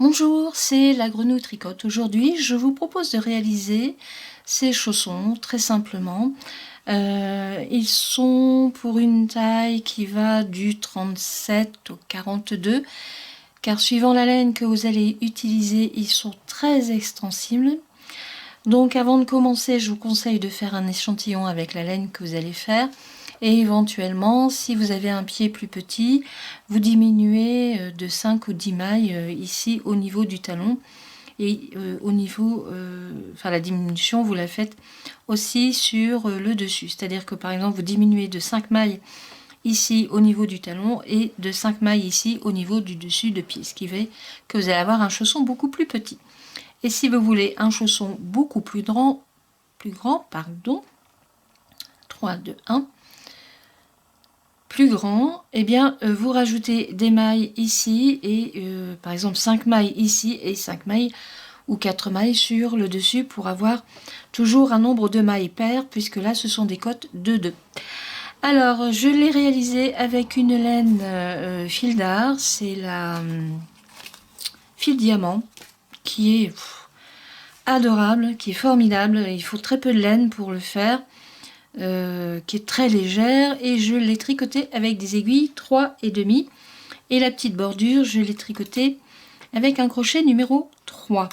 Bonjour, c'est la Grenouille Tricote. Aujourd'hui, je vous propose de réaliser ces chaussons très simplement. Ils sont pour une taille qui va du 37 au 42, car suivant la laine que vous allez utiliser, ils sont très extensibles. Donc avant de commencer, je vous conseille de faire un échantillon avec la laine que vous allez faire. Et éventuellement, si vous avez un pied plus petit, vous diminuez de 5 ou 10 mailles ici au niveau du talon. Et au niveau, la diminution, vous la faites aussi sur le dessus. C'est-à-dire que par exemple, vous diminuez de 5 mailles ici au niveau du talon et de 5 mailles ici au niveau du dessus de pied. Ce qui fait que vous allez avoir un chausson beaucoup plus petit. Et si vous voulez un chausson beaucoup plus grand, 3, 2, 1, plus grand, eh bien vous rajoutez des mailles ici et par exemple 5 mailles ici et 5 mailles ou 4 mailles sur le dessus pour avoir toujours un nombre de mailles paires, puisque là ce sont des cottes de 2. Alors je l'ai réalisé avec une laine fil d'art, c'est la fil diamant qui est adorable, qui est formidable. Il faut très peu de laine pour le faire. Qui est très légère, et je l'ai tricoté avec des aiguilles 3,5, et la petite bordure je l'ai tricotée avec un crochet numéro 3.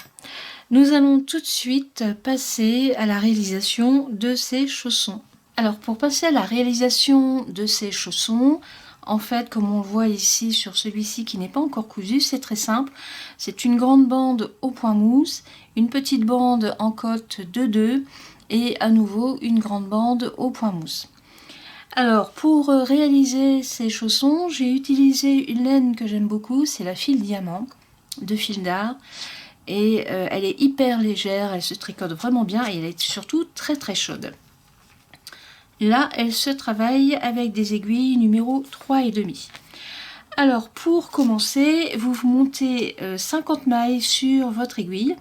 Nous allons tout de suite passer à la réalisation de ces chaussons. Alors pour passer à la réalisation de ces chaussons, en fait comme on le voit ici sur celui-ci qui n'est pas encore cousu, c'est très simple. C'est une grande bande au point mousse, une petite bande en cotte de 2 et à nouveau une grande bande au point mousse. Alors pour réaliser ces chaussons, j'ai utilisé une laine que j'aime beaucoup, c'est la fil diamant de fil d'art, et elle est hyper légère, elle se tricote vraiment bien et elle est surtout très très chaude. Là elle se travaille avec des aiguilles numéro 3,5. Alors pour commencer, vous montez 50 mailles sur votre aiguille.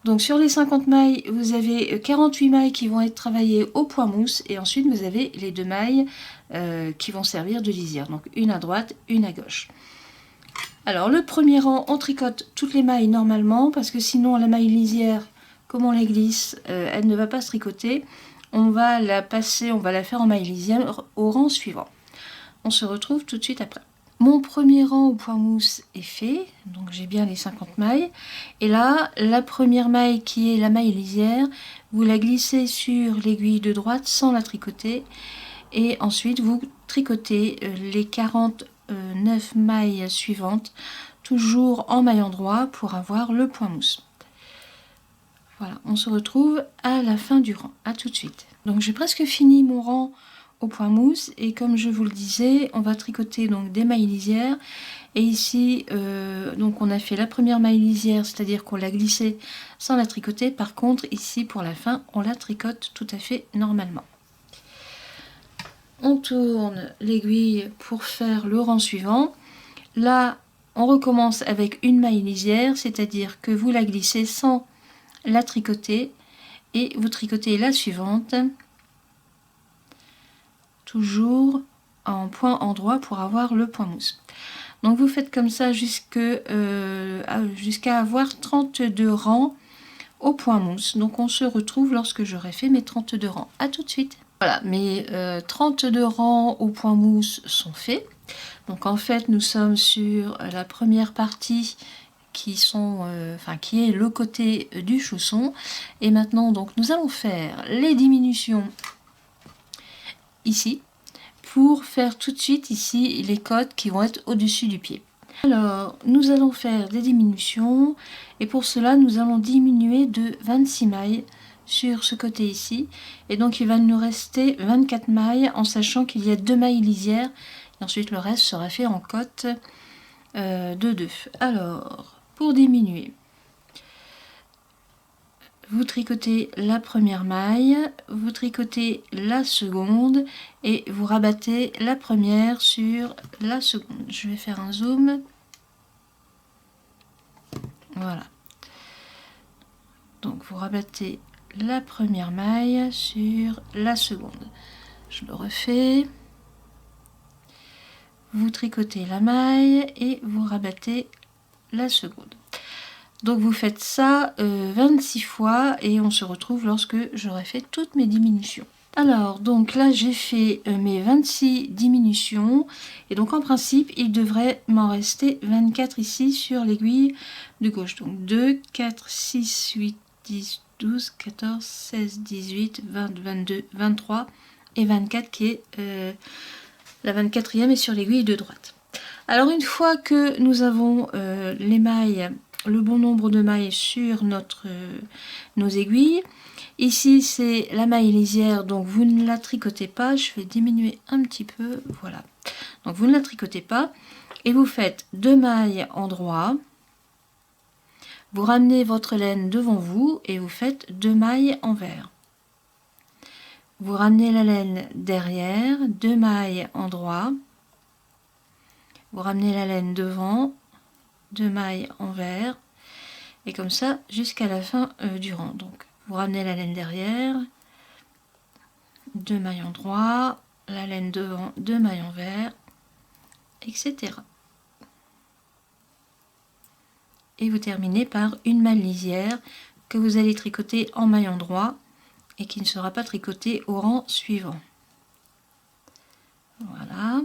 Donc sur les 50 mailles, vous avez 48 mailles qui vont être travaillées au point mousse, et ensuite vous avez les 2 mailles qui vont servir de lisière. Donc une à droite, une à gauche. Alors le premier rang, on tricote toutes les mailles normalement, parce que sinon la maille lisière, comme on la glisse, elle ne va pas se tricoter. On va la passer, on va la faire en maille lisière au rang suivant. On se retrouve tout de suite après. Mon premier rang au point mousse est fait, donc j'ai bien les 50 mailles. Et là, la première maille qui est la maille lisière, vous la glissez sur l'aiguille de droite sans la tricoter. Et ensuite, vous tricotez les 49 mailles suivantes, toujours en maillant droit pour avoir le point mousse. Voilà, on se retrouve à la fin du rang. À tout de suite. Donc j'ai presque fini mon rang au point mousse, et comme je vous le disais, on va tricoter donc des mailles lisières. Et ici donc on a fait la première maille lisière, c'est-à-dire qu'on l'a glissée sans la tricoter. Par contre ici pour la fin, on la tricote tout à fait normalement. On tourne l'aiguille pour faire le rang suivant. Là on recommence avec une maille lisière, c'est-à-dire que vous la glissez sans la tricoter et vous tricotez la suivante, toujours en point endroit pour avoir le point mousse. Donc vous faites comme ça jusqu'à avoir 32 rangs au point mousse. Donc on se retrouve lorsque j'aurai fait mes 32 rangs. A tout de suite. Voilà, mes 32 rangs au point mousse sont faits. Donc en fait nous sommes sur la première partie qui est le côté du chausson. Et maintenant donc nous allons faire les diminutions ici, pour faire tout de suite ici les cottes qui vont être au-dessus du pied. Alors nous allons faire des diminutions, et pour cela nous allons diminuer de 26 mailles sur ce côté ici, et donc il va nous rester 24 mailles, en sachant qu'il y a 2 mailles lisières, et ensuite le reste sera fait en cotte de 2. Alors pour diminuer, vous tricotez la première maille, vous tricotez la seconde et vous rabattez la première sur la seconde. Je vais faire un zoom. Voilà. Donc vous rabattez la première maille sur la seconde. Je le refais. Vous tricotez la maille et vous rabattez la seconde. Donc vous faites ça 26 fois et on se retrouve lorsque j'aurai fait toutes mes diminutions. Alors, donc là, j'ai fait mes 26 diminutions. Et donc, en principe, il devrait m'en rester 24 ici sur l'aiguille de gauche. Donc, 2, 4, 6, 8, 10, 12, 14, 16, 18, 20, 22, 23 et 24 qui est la 24e est sur l'aiguille de droite. Alors, une fois que nous avons les mailles, le bon nombre de mailles sur nos aiguilles, ici, c'est la maille lisière, donc vous ne la tricotez pas. Je vais diminuer un petit peu, voilà. Donc, vous ne la tricotez pas. Et vous faites 2 mailles en droit. Vous ramenez votre laine devant vous et vous faites 2 mailles envers. Vous ramenez la laine derrière, 2 mailles en droit. Vous ramenez la laine devant, 2 mailles envers. Et comme ça, jusqu'à la fin du rang. Donc, vous ramenez la laine derrière, 2 mailles en droit, la laine devant, 2 mailles envers, etc. Et vous terminez par une maille lisière que vous allez tricoter en maille en droit et qui ne sera pas tricotée au rang suivant. Voilà.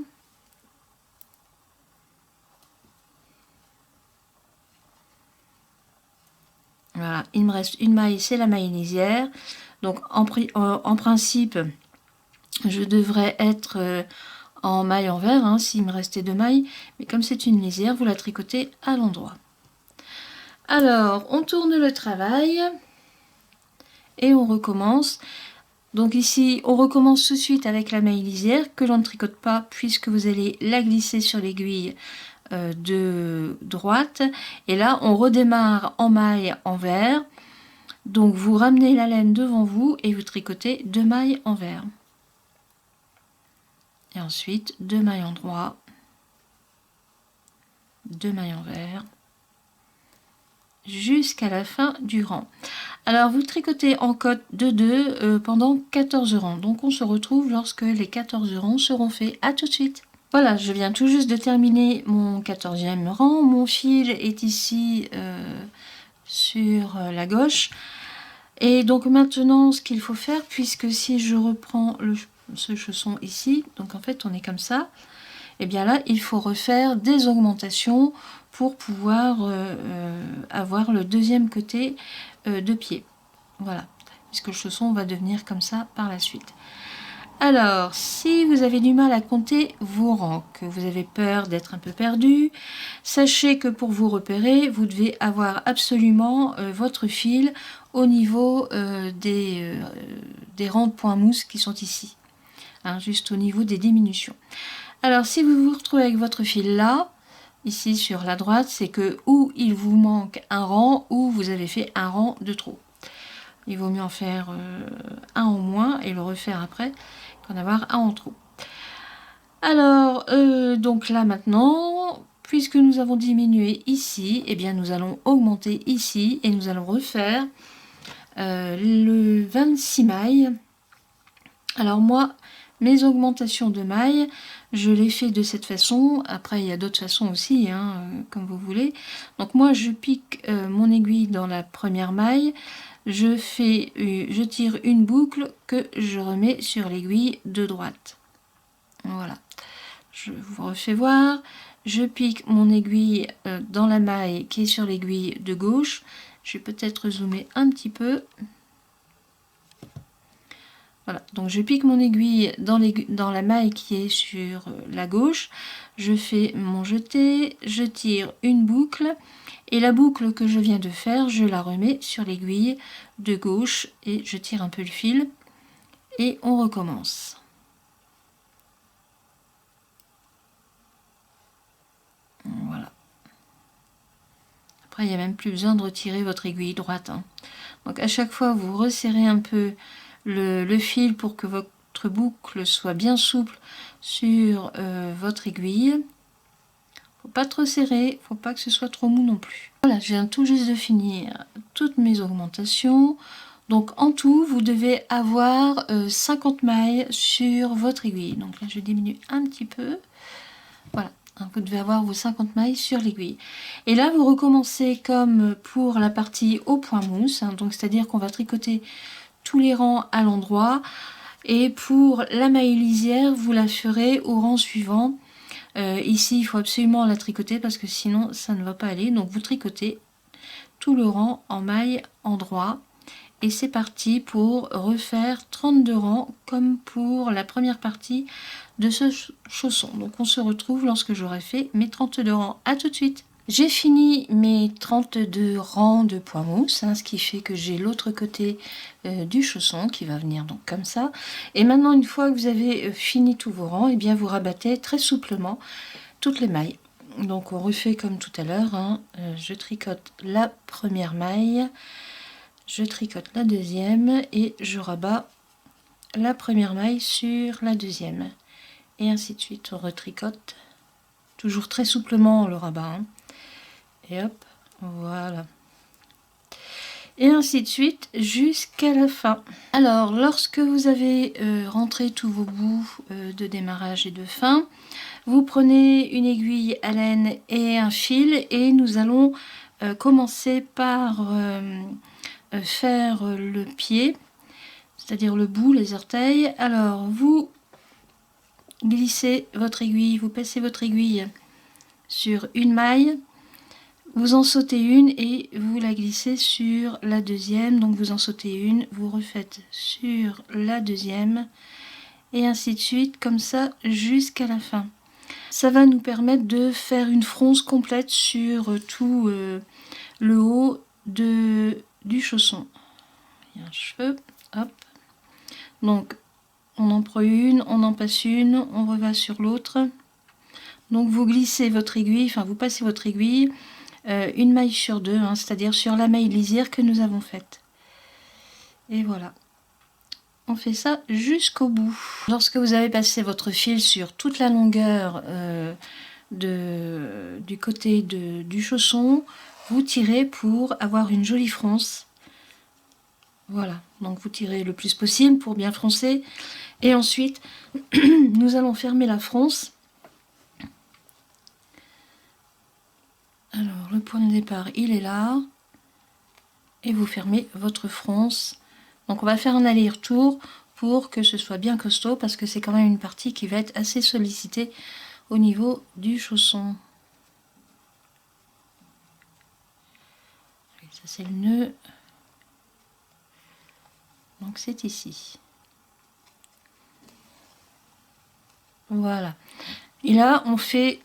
Voilà, il me reste une maille, c'est la maille lisière. Donc en principe, je devrais être en maille envers, hein, s'il me restait 2 mailles. Mais comme c'est une lisière, vous la tricotez à l'endroit. Alors, on tourne le travail et on recommence. Donc ici, on recommence tout de suite avec la maille lisière que l'on ne tricote pas puisque vous allez la glisser sur l'aiguille de droite. Et là, on redémarre en maille envers. Donc, vous ramenez la laine devant vous et vous tricotez 2 mailles envers. Et ensuite, 2 mailles en droit, 2 mailles envers, jusqu'à la fin du rang. Alors, vous tricotez en côte de 2 pendant 14 rangs. Donc, on se retrouve lorsque les 14 rangs seront faits. À tout de suite. Voilà, je viens tout juste de terminer mon 14e rang. Mon fil est ici sur la gauche. Et donc maintenant, ce qu'il faut faire, puisque si je reprends ce chausson ici, donc en fait on est comme ça, et bien là il faut refaire des augmentations pour pouvoir avoir le deuxième côté de pied. Voilà, puisque le chausson va devenir comme ça par la suite. Alors, si vous avez du mal à compter vos rangs, que vous avez peur d'être un peu perdu, sachez que pour vous repérer, vous devez avoir absolument votre fil au niveau des rangs de points mousse qui sont ici, hein, juste au niveau des diminutions. Alors, si vous vous retrouvez avec votre fil là, ici sur la droite, c'est que ou il vous manque un rang, ou vous avez fait un rang de trop. Il vaut mieux en faire un en moins et le refaire après qu'en avoir un en trop. Alors, donc là maintenant, puisque nous avons diminué ici, eh bien nous allons augmenter ici et nous allons refaire le 26 mailles. Alors moi, mes augmentations de mailles, je les fais de cette façon. Après, il y a d'autres façons aussi, hein, comme vous voulez. Donc moi, je pique mon aiguille dans la première maille. Je tire une boucle que je remets sur l'aiguille de droite. Voilà. Je vous refais voir. Je pique mon aiguille dans la maille qui est sur l'aiguille de gauche. Je vais peut-être zoomer un petit peu. Voilà, donc je pique mon aiguille dans la maille qui est sur la gauche, je fais mon jeté, je tire une boucle, et la boucle que je viens de faire, je la remets sur l'aiguille de gauche, et je tire un peu le fil, et on recommence. Voilà. Après, il n'y a même plus besoin de retirer votre aiguille droite, hein. Donc à chaque fois, vous resserrez un peu le fil pour que votre boucle soit bien souple sur votre aiguille. Faut pas trop serrer, faut pas que ce soit trop mou non plus. Voilà, je viens tout juste de finir toutes mes augmentations. Donc en tout, vous devez avoir 50 mailles sur votre aiguille. Donc là, je diminue un petit peu. Voilà, hein, vous devez avoir vos 50 mailles sur l'aiguille. Et là, vous recommencez comme pour la partie au point mousse, hein, donc c'est-à-dire qu'on va tricoter tous les rangs à l'endroit. Et pour la maille lisière, vous la ferez au rang suivant. Ici, il faut absolument la tricoter parce que sinon, ça ne va pas aller. Donc, vous tricotez tout le rang en maille endroit. Et c'est parti pour refaire 32 rangs comme pour la première partie de ce chausson. Donc on se retrouve lorsque j'aurai fait mes 32 rangs. À tout de suite. J'ai fini mes 32 rangs de point mousse, hein, ce qui fait que j'ai l'autre côté du chausson qui va venir donc comme ça. Et maintenant, une fois que vous avez fini tous vos rangs, et bien vous rabattez très souplement toutes les mailles. Donc on refait comme tout à l'heure, hein. Je tricote la première maille. Je tricote la deuxième et je rabats la première maille sur la deuxième. Et ainsi de suite, on retricote. Toujours très souplement, on le rabat. Hein. Et hop, voilà. Et ainsi de suite jusqu'à la fin. Alors, lorsque vous avez rentré tous vos bouts de démarrage et de fin, vous prenez une aiguille à laine et un fil et nous allons commencer par... faire le pied, c'est-à-dire le bout, les orteils. Alors vous glissez votre aiguille, vous passez votre aiguille sur une maille, vous en sautez une et vous la glissez sur la deuxième, donc vous en sautez une, vous refaites sur la deuxième et ainsi de suite, comme ça jusqu'à la fin. Ça va nous permettre de faire une fronce complète sur tout le haut du chausson. Il y a un cheveu, hop. Donc on en prend une, on en passe une, on reva sur l'autre. Donc vous glissez votre aiguille, enfin vous passez votre aiguille une maille sur deux, hein, c'est-à-dire sur la maille lisière que nous avons faite. Et voilà. On fait ça jusqu'au bout. Lorsque vous avez passé votre fil sur toute la longueur du côté du chausson, vous tirez pour avoir une jolie fronce. Voilà, donc vous tirez le plus possible pour bien froncer. Et ensuite, nous allons fermer la fronce. Alors, le point de départ, il est là. Et vous fermez votre fronce. Donc on va faire un aller-retour pour que ce soit bien costaud, parce que c'est quand même une partie qui va être assez sollicitée au niveau du chausson. Ça c'est le nœud. Donc c'est ici. Voilà. Et là on fait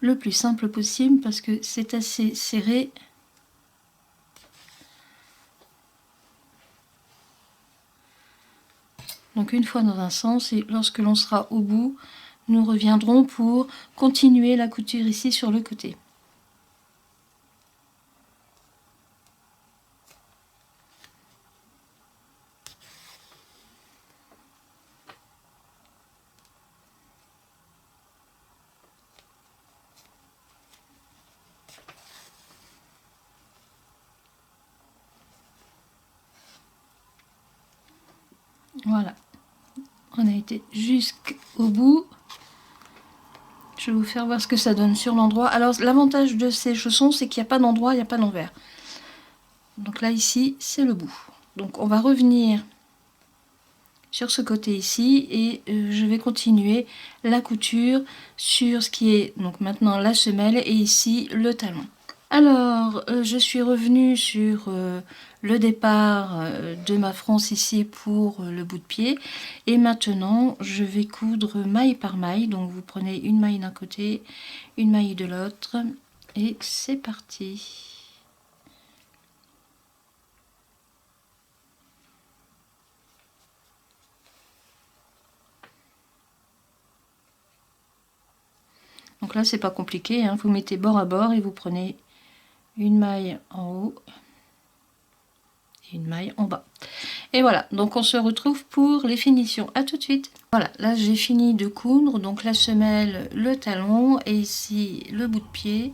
le plus simple possible parce que c'est assez serré. Donc une fois dans un sens, et lorsque l'on sera au bout, nous reviendrons pour continuer la couture ici sur le côté. Voilà, on a été jusqu'au bout. Je vais vous faire voir ce que ça donne sur l'endroit. Alors l'avantage de ces chaussons, c'est qu'il n'y a pas d'endroit, il n'y a pas d'envers. Donc là ici, c'est le bout. Donc on va revenir sur ce côté ici et je vais continuer la couture sur ce qui est donc maintenant la semelle et ici le talon. Alors, je suis revenue sur le départ de ma fronce ici pour le bout de pied. Et maintenant, je vais coudre maille par maille. Donc, vous prenez une maille d'un côté, une maille de l'autre. Et c'est parti. Donc là, c'est pas compliqué, hein. Vous mettez bord à bord et vous prenez une maille en haut et une maille en bas. Et voilà, donc on se retrouve pour les finitions. À tout de suite. Voilà, là j'ai fini de coudre, donc la semelle, le talon et ici le bout de pied.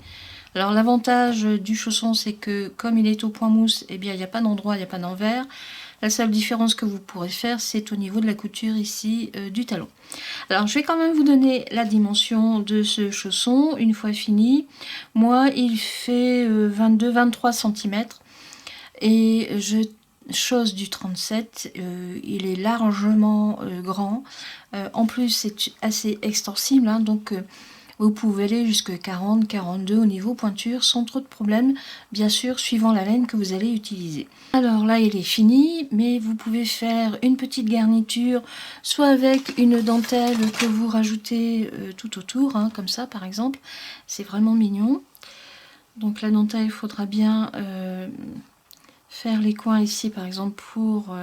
Alors l'avantage du chausson, c'est que comme il est au point mousse, eh bien il n'y a pas d'endroit, il n'y a pas d'envers. La seule différence que vous pourrez faire, c'est au niveau de la couture ici du talon. Alors je vais quand même vous donner la dimension de ce chausson une fois fini. Moi il fait 22-23 cm et je chausse du 37, il est largement grand. En plus c'est assez extensible, hein, donc vous pouvez aller jusqu'à 40-42 au niveau pointure sans trop de problèmes, bien sûr suivant la laine que vous allez utiliser. Alors là il est fini, mais vous pouvez faire une petite garniture, soit avec une dentelle que vous rajoutez tout autour, hein, comme ça par exemple, c'est vraiment mignon. Donc la dentelle, il faudra bien faire les coins ici par exemple pour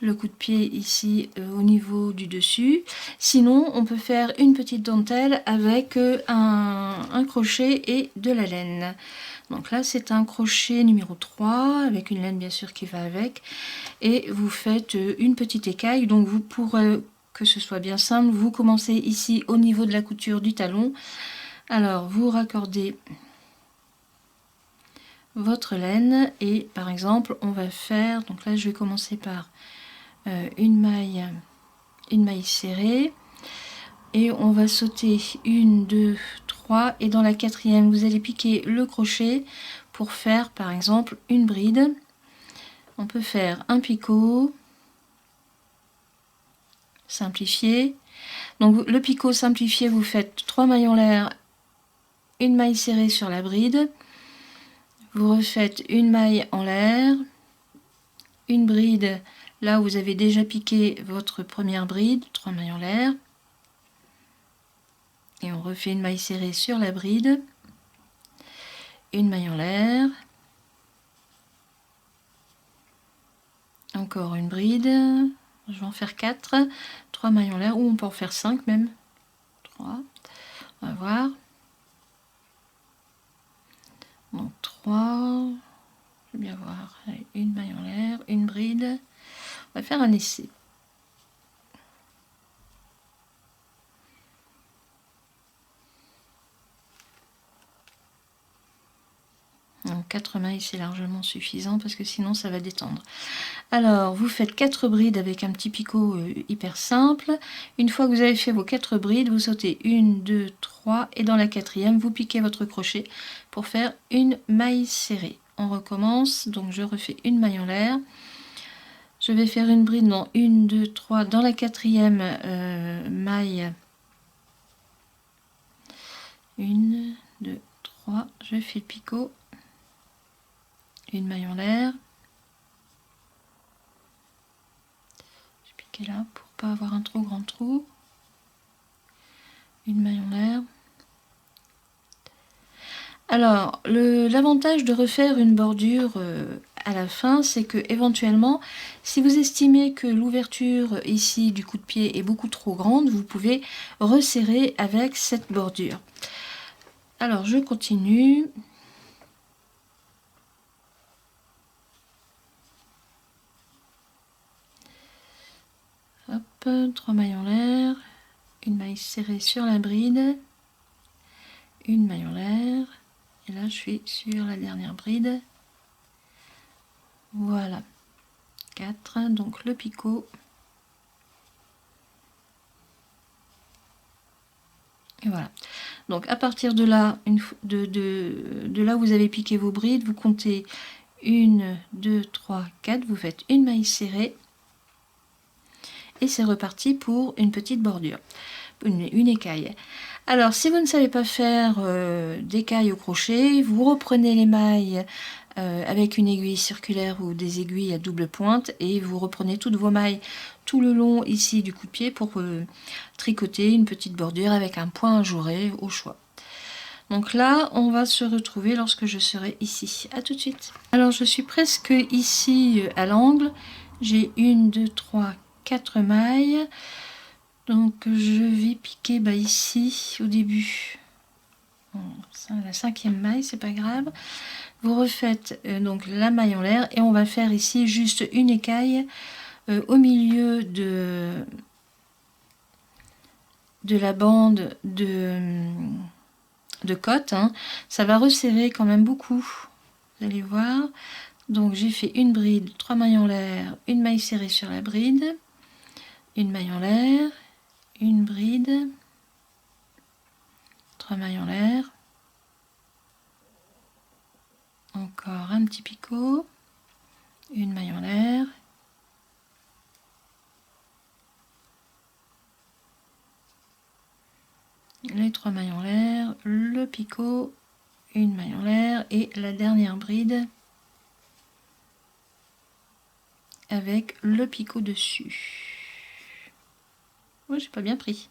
le coup de pied ici au niveau du dessus. Sinon on peut faire une petite dentelle avec un crochet et de la laine. Donc là c'est un crochet numéro 3 avec une laine bien sûr qui va avec, et vous faites une petite écaille. Donc vous, pour que ce soit bien simple, vous commencez ici au niveau de la couture du talon. Alors vous raccordez votre laine et par exemple on va faire, donc là je vais commencer par une maille serrée et on va sauter 1, 2, 3 et dans la quatrième vous allez piquer le crochet pour faire par exemple une bride. On peut faire un picot simplifié. Donc le picot simplifié, vous faites 3 mailles en l'air, une maille serrée sur la bride, vous refaites une maille en l'air, une bride là où vous avez déjà piqué votre première bride, 3 mailles en l'air, et on refait une maille serrée sur la bride, une maille en l'air, encore une bride, je vais en faire 4, 3 mailles en l'air, ou on peut en faire 5 même, 3, on va voir, donc 3, je vais bien voir, allez, une maille en l'air, une bride, on va faire un essai. Donc 4 mailles c'est largement suffisant parce que sinon ça va détendre. Alors vous faites 4 brides avec un petit picot hyper simple. Une fois que vous avez fait vos 4 brides, vous sautez 1, 2, 3 et dans la quatrième vous piquez votre crochet pour faire une maille serrée. On recommence, donc je refais une maille en l'air. Je vais faire une bride dans 1, 2, 3, dans la quatrième maille. 1, 2, 3, je fais le picot. Une maille en l'air. Je piqué là pour pas avoir un trop grand trou. Une maille en l'air. Alors, l'avantage de refaire une bordure à la fin, c'est que éventuellement, si vous estimez que l'ouverture ici du coup de pied est beaucoup trop grande, vous pouvez resserrer avec cette bordure. Alors, je continue. Hop, 3 mailles en l'air, une maille serrée sur la bride, une maille en l'air, et là je suis sur la dernière bride. Voilà, 4, donc le picot. Et voilà. Donc à partir de là, de là où vous avez piqué vos brides, vous comptez 1, 2, 3, 4, vous faites une maille serrée. Et c'est reparti pour une petite bordure, une écaille. Alors si vous ne savez pas faire d'écaille au crochet, vous reprenez les mailles avec une aiguille circulaire ou des aiguilles à double pointe et vous reprenez toutes vos mailles tout le long ici du coup de pied pour tricoter une petite bordure avec un point ajouré au choix. Donc là, on va se retrouver lorsque je serai ici. À tout de suite. Alors je suis presque ici à l'angle. J'ai 1, 2, 3, 4 mailles. Donc je vais piquer ici au début. Bon, la 5e maille, c'est pas grave. Vous refaites donc la maille en l'air et on va faire ici juste une écaille au milieu de la bande de cotte, hein. Ça va resserrer quand même beaucoup, vous allez voir, Donc j'ai fait une bride, 3 mailles en l'air, une maille serrée sur la bride, une maille en l'air, une bride, 3 mailles en l'air, encore un petit picot, une maille en l'air, les 3 mailles en l'air, le picot, une maille en l'air et la dernière bride avec le picot dessus. Ouais, j'ai pas bien pris.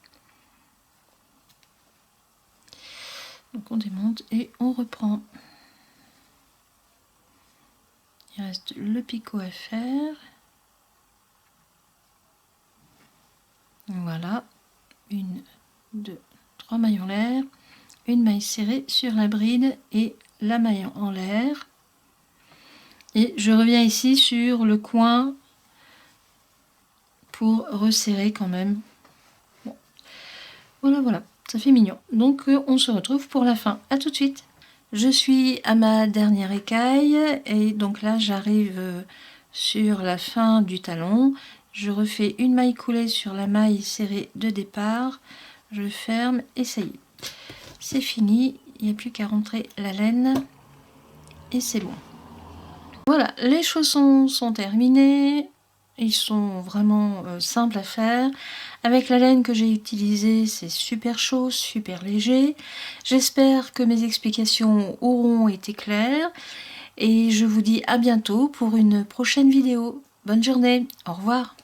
Donc on démonte et on reprend. Il reste le picot à faire. Voilà, 1, 2, 3 mailles en l'air, une maille serrée sur la bride et la maille en l'air. Et je reviens ici sur le coin pour resserrer quand même. Bon. Voilà, ça fait mignon. Donc on se retrouve pour la fin. À tout de suite. Je suis à ma dernière écaille et donc là j'arrive sur la fin du talon. Je refais une maille coulée sur la maille serrée de départ. Je ferme et ça y est. C'est fini. Il n'y a plus qu'à rentrer la laine et c'est loin. Voilà, les chaussons sont terminés. Ils sont vraiment simples à faire. Avec la laine que j'ai utilisée, c'est super chaud, super léger. J'espère que mes explications auront été claires. Et je vous dis à bientôt pour une prochaine vidéo. Bonne journée, au revoir.